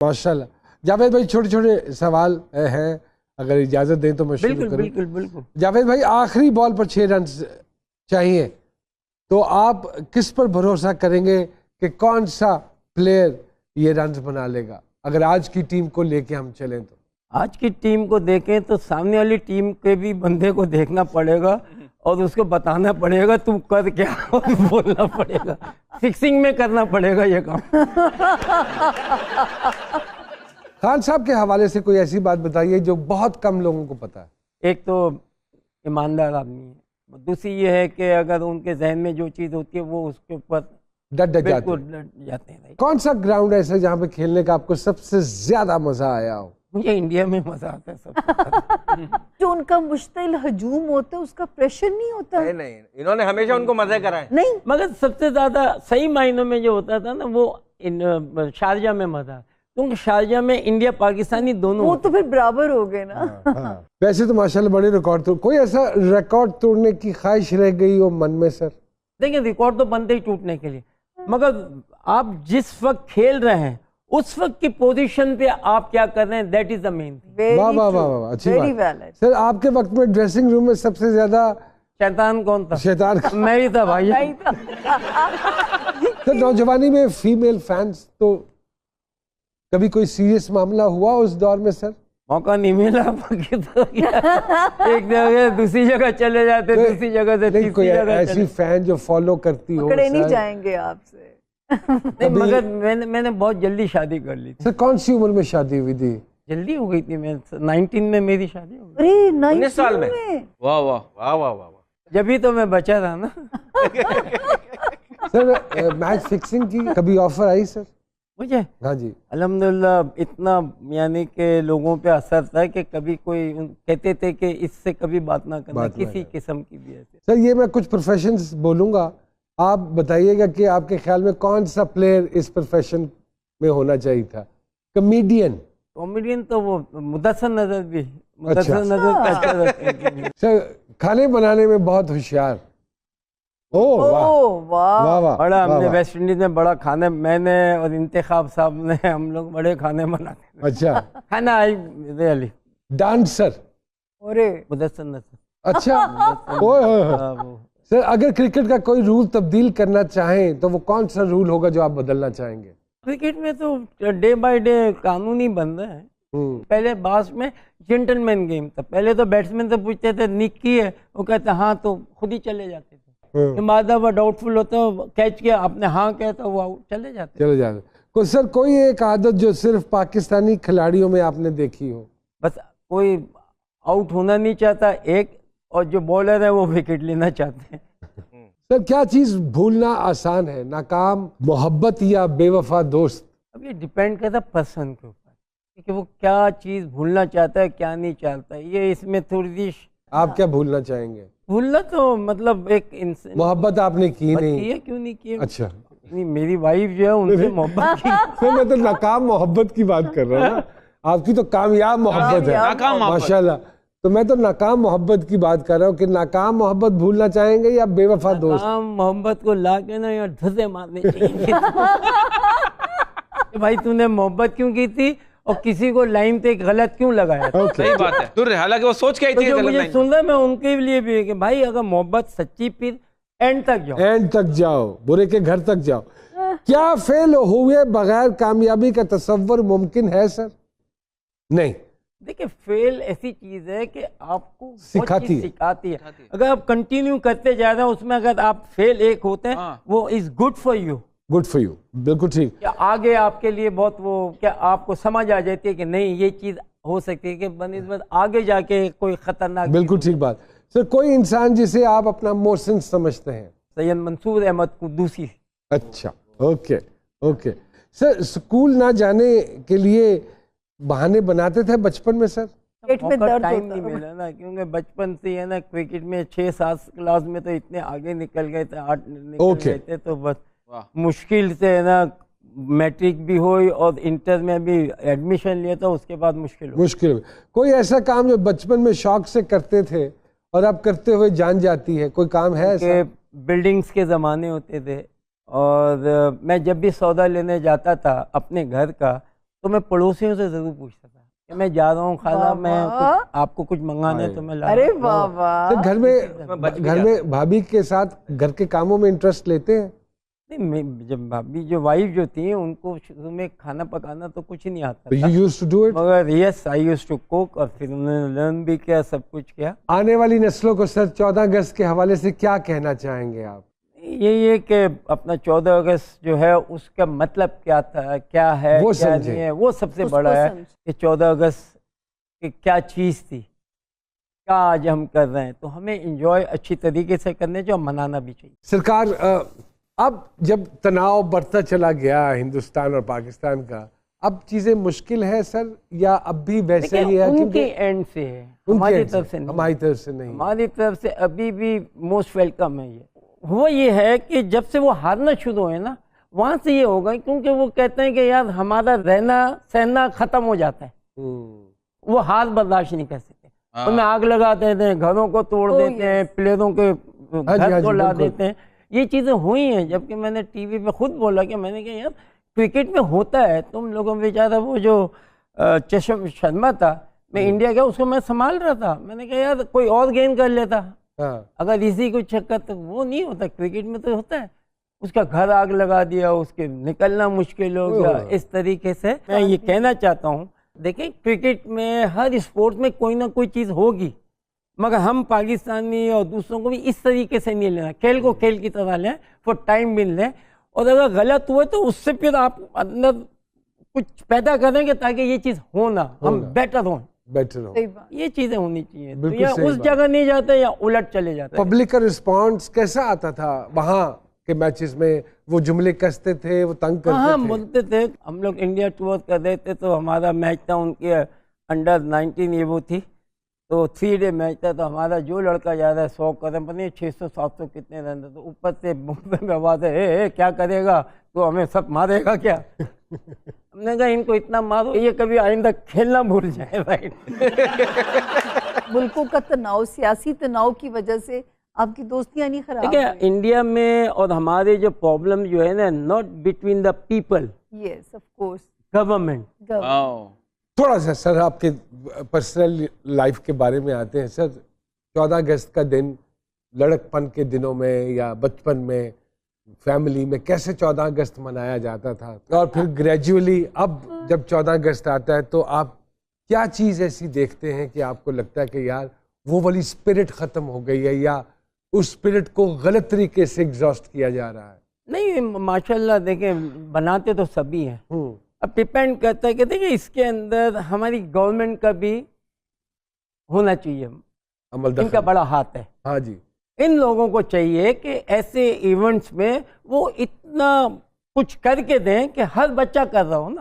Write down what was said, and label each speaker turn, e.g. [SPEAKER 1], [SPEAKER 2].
[SPEAKER 1] माशाल्लाह। जावेद भाई छोटे छोटे सवाल हैं, अगर इजाजत दें तो मैं शुरू करूं।
[SPEAKER 2] बिल्कुल बिल्कुल।
[SPEAKER 1] जावेद भाई आखिरी बॉल पर 6 रन चाहिए, तो आप किस पर भरोसा करेंगे कि कौन सा प्लेयर ये रन बना लेगा? अगर आज की टीम को लेके हम चलें तो
[SPEAKER 2] आज की टीम को देखें तो सामने वाली टीम के भी बंदे को देखना पड़ेगा और उसको बताना पड़ेगा तुम कर क्या और बोलना पड़ेगा, फिक्सिंग में करना पड़ेगा ये काम।
[SPEAKER 1] खान साहब के हवाले से कोई ऐसी बात बताइए जो बहुत कम लोगों को पता है।
[SPEAKER 2] एक तो ईमानदार आदमी है, दूसरी ये है कि अगर उनके जहन में जो चीज़ होती है वो उसके ऊपर
[SPEAKER 1] डट जाते हैं। कौन सा ग्राउंड ऐसा जहाँ पे खेलने का आपको सबसे ज्यादा मजा आया हो?
[SPEAKER 2] मुझे इंडिया में मजा आता है सब।
[SPEAKER 3] जो उनका मुश्तिल हजूम होता है उसका प्रेशर नहीं होता।
[SPEAKER 4] नहीं, इन्होंने हमेशा उनको मजे कराए।
[SPEAKER 3] नहीं,
[SPEAKER 2] मगर सबसे ज्यादा सही मायनों में जो होता था ना वो शारजा में मजा, क्योंकि शारजा में इंडिया पाकिस्तानी दोनों
[SPEAKER 3] वो तो फिर बराबर हो गए ना।
[SPEAKER 1] हाँ। वैसे तो माशाल्लाह बड़े रिकॉर्ड तोड़, कोई ऐसा रिकॉर्ड तोड़ने की ख्वाहिश रह गई हो मन में सर?
[SPEAKER 2] देखिए रिकॉर्ड तो बनते ही टूटने के लिए, मगर आप जिस वक्त खेल रहे हैं उस वक्त की पोजीशन पे आप क्या कर रहे हैं, that is the main thing.
[SPEAKER 1] वाह वाह वाह वाह, अच्छी बात। सर आपके वक्त में ड्रेसिंग रूम में सबसे ज्यादा
[SPEAKER 2] शैतान कौन था?
[SPEAKER 1] शैतान
[SPEAKER 2] मैं ही था भाई।
[SPEAKER 1] सर नौजवानी में फीमेल फैंस तो कभी कोई सीरियस मामला हुआ उस दौर में सर?
[SPEAKER 2] मौका नहीं मिला, तो एक जगह दूसरी जगह चले जाते, दूसरी जगह से तीसरी जगह।
[SPEAKER 1] ऐसी फैन जो फॉलो करती हो?
[SPEAKER 3] पकड़े नहीं जाएंगे आपसे।
[SPEAKER 2] नहीं, मगर मैंने बहुत जल्दी शादी कर ली थी।
[SPEAKER 1] सर कौन सी उम्र में शादी हुई थी?
[SPEAKER 2] जल्दी हो गई थी, मैं 19 में मेरी शादी हो गई।
[SPEAKER 3] अरे
[SPEAKER 4] 19 साल में? वाह वाह वाह वाह वाह।
[SPEAKER 2] जब भी तो मैं बचा था ना।
[SPEAKER 1] सर मैच फिक्सिंग की कभी ऑफर आई सर?
[SPEAKER 2] मुझे
[SPEAKER 1] हाँ जी
[SPEAKER 2] अल्हम्दुलिल्लाह इतना यानी कि लोगों पे असर था कि कभी कोई कहते थे कि इससे कभी बात ना करना, किसी किस्म की भी ऐसे।
[SPEAKER 1] सर ये मैं कुछ प्रोफेशंस बोलूँगा, आप बताइएगा कि आपके ख्याल में कौन सा प्लेयर इस प्रोफेशन में होना चाहिए था? कॉमेडियन
[SPEAKER 2] तो वो मुदस्सर नजर भी, मुदस्सर नजर।
[SPEAKER 1] सर खाने बनाने में बहुत होशियार। ओह वाह वाह वाह।
[SPEAKER 2] बड़ा हमने वेस्ट इंडीज में बड़ा खाने, मैंने और इंतखाब साहब ने, हम लोग बड़े खाने बनाते।
[SPEAKER 1] अच्छा
[SPEAKER 2] खाना आई रियली।
[SPEAKER 1] डांसर?
[SPEAKER 2] अरे मुदस्सर नजर।
[SPEAKER 1] अच्छा सर अगर क्रिकेट का कोई रूल तब्दील करना चाहें तो वो कौन सा रूल होगा जो आप बदलना चाहेंगे?
[SPEAKER 2] क्रिकेट में तो डे बाय डे कानून ही बन रहा है। पहले बास में जेंटलमैन गेम था, पहले तो बैट्समैन से पूछते थे निक की है, वो कहते हाँ, तो खुद ही चले जाते थे। बाद वो डाउटफुल होता, कैच किया आपने, हाँ कहता, वो आउट, चले जाते।
[SPEAKER 1] सर कोई एक आदत जो सिर्फ पाकिस्तानी खिलाड़ियों में आपने देखी हो?
[SPEAKER 2] बस कोई आउट होना नहीं चाहता एक, और जो बॉलर है वो विकेट लेना चाहते हैं।
[SPEAKER 1] सर क्या चीज भूलना आसान है, नाकाम मोहब्बत या बेवफा दोस्त?
[SPEAKER 2] अब ये डिपेंड करता है पर्सन के ऊपर कि वो क्या चीज भूलना चाहता है, क्या नहीं चाहता है। ये इसमें थोड़ी सी।
[SPEAKER 1] आप क्या भूलना चाहेंगे?
[SPEAKER 2] भूलना तो मतलब एक इंसान,
[SPEAKER 1] मोहब्बत आपने की नहीं
[SPEAKER 2] है, क्यों नहीं की?
[SPEAKER 1] अच्छा
[SPEAKER 2] नहीं, मेरी वाइफ जो है उनसे मोहब्बत की।
[SPEAKER 1] सर मैं तो नाकाम मोहब्बत की बात कर रहा हूँ ना, आपकी तो कामयाब मोहब्बत है माशाल्लाह। तो मैं तो नाकाम मोहब्बत की बात कर रहा हूँ कि नाकाम मोहब्बत भूलना चाहेंगे या बेवफा दोस्त?
[SPEAKER 2] नाकाम मोहब्बत को ला के ना यार धसे मारने चाहिए। भाई तूने मोहब्बत क्यों की थी और किसी को लाइन पे गलत क्यों लगाया?
[SPEAKER 4] सही बात है, दूर हालांकि वो सोच के आई थी
[SPEAKER 2] तो मुझे सुन रहा, मैं उनके लिए भी कि भाई अगर मोहब्बत सच्ची फिर एंड तक जाओ, बुरे के घर तक जाओ। क्या फेल हुए बगैर कामयाबी का तस्वर मुमकिन है सर? नहीं, देखिए फेल ऐसी चीज है कि आपको सिखाती है। अगर आप कंटिन्यू करते जा रहे हैं उसमें, अगर आप फेल एक होते हैं वो इज गुड फॉर यू। बिल्कुल ठीक। क्या आगे आपके लिए बहुत वो, क्या आपको समझ आ जाती है कि नहीं ये चीज हो सकती है कि बनिस्बत आगे जाके कोई खतरनाक। बिल्कुल ठीक बात। सर कोई इंसान जिसे आप अपना मोहसिन समझते हैं? सैयद मंसूर अहमद कुद्दूसी। अच्छा ओके सर स्कूल ना जाने के लिए बहाने बनाते थे बचपन में सर? क्रिकेट में दर्द टाइम नहीं मिला ना, क्योंकि बचपन से है ना क्रिकेट में 6-7 क्लास में तो इतने आगे निकल गए थे, 8 निकल गए थे, तो बस मुश्किल से है ना मैट्रिक भी हुई और इंटर में भी एडमिशन लिया था, उसके बाद मुश्किल। कोई ऐसा काम जो बचपन में शौक से करते थे और अब करते हुए जान जाती है, कोई काम है ऐसा? बिल्डिंग्स के ज़माने होते थे और मैं जब भी सौदा लेने जाता था अपने घर का, तो मैं पड़ोसियों से जरूर पूछता था कि मैं जा रहा हूँ खाला, मैं आपको कुछ मंगाना है तो मैं ला।
[SPEAKER 3] अरे वाह वाह।
[SPEAKER 1] तो घर में भाभी के साथ घर के कामों में इंटरेस्ट लेते हैं?
[SPEAKER 2] नहीं, मैं जब भाभी जो वाइफ जो थी उनको शुरू में खाना पकाना तो कुछ नहीं आता था,
[SPEAKER 1] You used to do it?
[SPEAKER 2] मगर yes I used to cook, और फिर उन्होंने लर्न भी किया, सब कुछ किया।
[SPEAKER 1] आने वाली नस्लों को सर 14 अगस्त के हवाले से क्या कहना चाहेंगे आप?
[SPEAKER 2] ये कि अपना 14 अगस्त जो है उसका मतलब क्या था, क्या है,
[SPEAKER 1] वो
[SPEAKER 2] क्या
[SPEAKER 1] समझे।
[SPEAKER 2] नहीं है, वो सबसे
[SPEAKER 3] उसको
[SPEAKER 2] बड़ा है
[SPEAKER 3] समझे।
[SPEAKER 2] कि 14 अगस्त की क्या चीज़ थी, क्या आज हम कर रहे हैं। तो हमें एंजॉय अच्छी तरीके से करने जो मनाना भी चाहिए।
[SPEAKER 1] सरकार, अब जब तनाव बढ़ता चला गया हिंदुस्तान और पाकिस्तान का, अब चीजें मुश्किल है सर, या अब भी वैसे ही है?
[SPEAKER 2] उनके एंड से है, हमारी तरफ से नहीं।
[SPEAKER 1] हमारी तरफ से नहीं।
[SPEAKER 2] हमारी तरफ से अभी भी मोस्ट वेलकम है। ये वो ये है कि जब से वो हारना शुरू हुए ना, वहाँ से ये होगा, क्योंकि वो कहते हैं कि यार हमारा रहना सहना खत्म हो जाता है, वो हार बर्दाश्त नहीं कर सकते, उनमें आग लगा देते हैं, घरों को तोड़ देते हैं, प्लेयरों के घर को ला देते हैं। ये चीज़ें हुई हैं, जबकि मैंने टीवी पे खुद बोला कि मैंने कहा यार क्रिकेट में होता है, तुम लोगों में बेचारा वो जो चशम शर्मा था, मैं इंडिया गया उसको मैं संभाल रहा था, मैंने कहा यार कोई और गेम कर लेता। अगर इसी को चक्कर, तो वो नहीं होता, क्रिकेट में तो होता है। उसका घर आग लगा दिया, उसके निकलना मुश्किल हो गया। इस तरीके से मैं ये कहना चाहता हूँ, देखिए क्रिकेट में हर स्पोर्ट में कोई ना कोई चीज़ होगी, मगर हम पाकिस्तानी और दूसरों को भी इस तरीके से नहीं लेना, खेल को खेल की तरह लें, फॉर टाइम मिल लें, और अगर गलत हुए तो उससे फिर आप अंदर कुछ पैदा करेंगे ताकि ये चीज़ हो ना, हम बेटर हों। ये चीजें होनी चाहिए। तो या उस जगह नहीं जाते या उलट चले जाते।
[SPEAKER 1] पब्लिक का रिस्पांस कैसा आता था वहाँ के मैचेस में? वो जुमले कसते थे, वो तंग करते थे?
[SPEAKER 2] बोलते थे। हम लोग इंडिया टूर कर रहे थे, तो हमारा मैच था उनके अंडर 19 ये वो थी, तो 3 डे मैच था। तो हमारा जो लड़का जा रहा है 100 कदम पर नहीं, 600-700 कितने रन थे, तो ऊपर से मुंबई में आवाज है, क्या करेगा तो हमें सब मारेगा क्या? हमने कहा इनको इतना मारो ये कभी आइंदा खेलना भूल जाए। राइट।
[SPEAKER 3] मुल्कों का तनाव, सियासी तनाव की वजह से आपकी दोस्तियां नहीं खराब?
[SPEAKER 2] ठीक है, इंडिया में और हमारे जो प्रॉब्लम जो है ना, not between the people,
[SPEAKER 3] yes of course,
[SPEAKER 2] government.
[SPEAKER 1] थोड़ा सा सर आपके पर्सनल लाइफ के बारे में आते हैं सर। 14 अगस्त का दिन लड़कपन के दिनों में या बचपन में फैमिली में कैसे 14 अगस्त मनाया जाता था, और फिर ग्रेजुअली अब जब 14 अगस्त आता है तो आप क्या चीज़ ऐसी देखते हैं कि आपको लगता है कि यार वो वाली स्पिरिट ख़त्म हो गई है, या उस स्पिरिट को गलत तरीके से एग्जॉस्ट किया जा रहा है?
[SPEAKER 2] नहीं, माशाल्लाह देखें बनाते तो सभी हैं, अब डिपेंड करता है कि देखिए इसके अंदर हमारी गवर्नमेंट का भी होना चाहिए, इनका बड़ा हाथ है।
[SPEAKER 1] हाँ जी,
[SPEAKER 2] इन लोगों को चाहिए कि ऐसे इवेंट्स में वो इतना कुछ करके दें कि हर बच्चा कर रहा हो ना।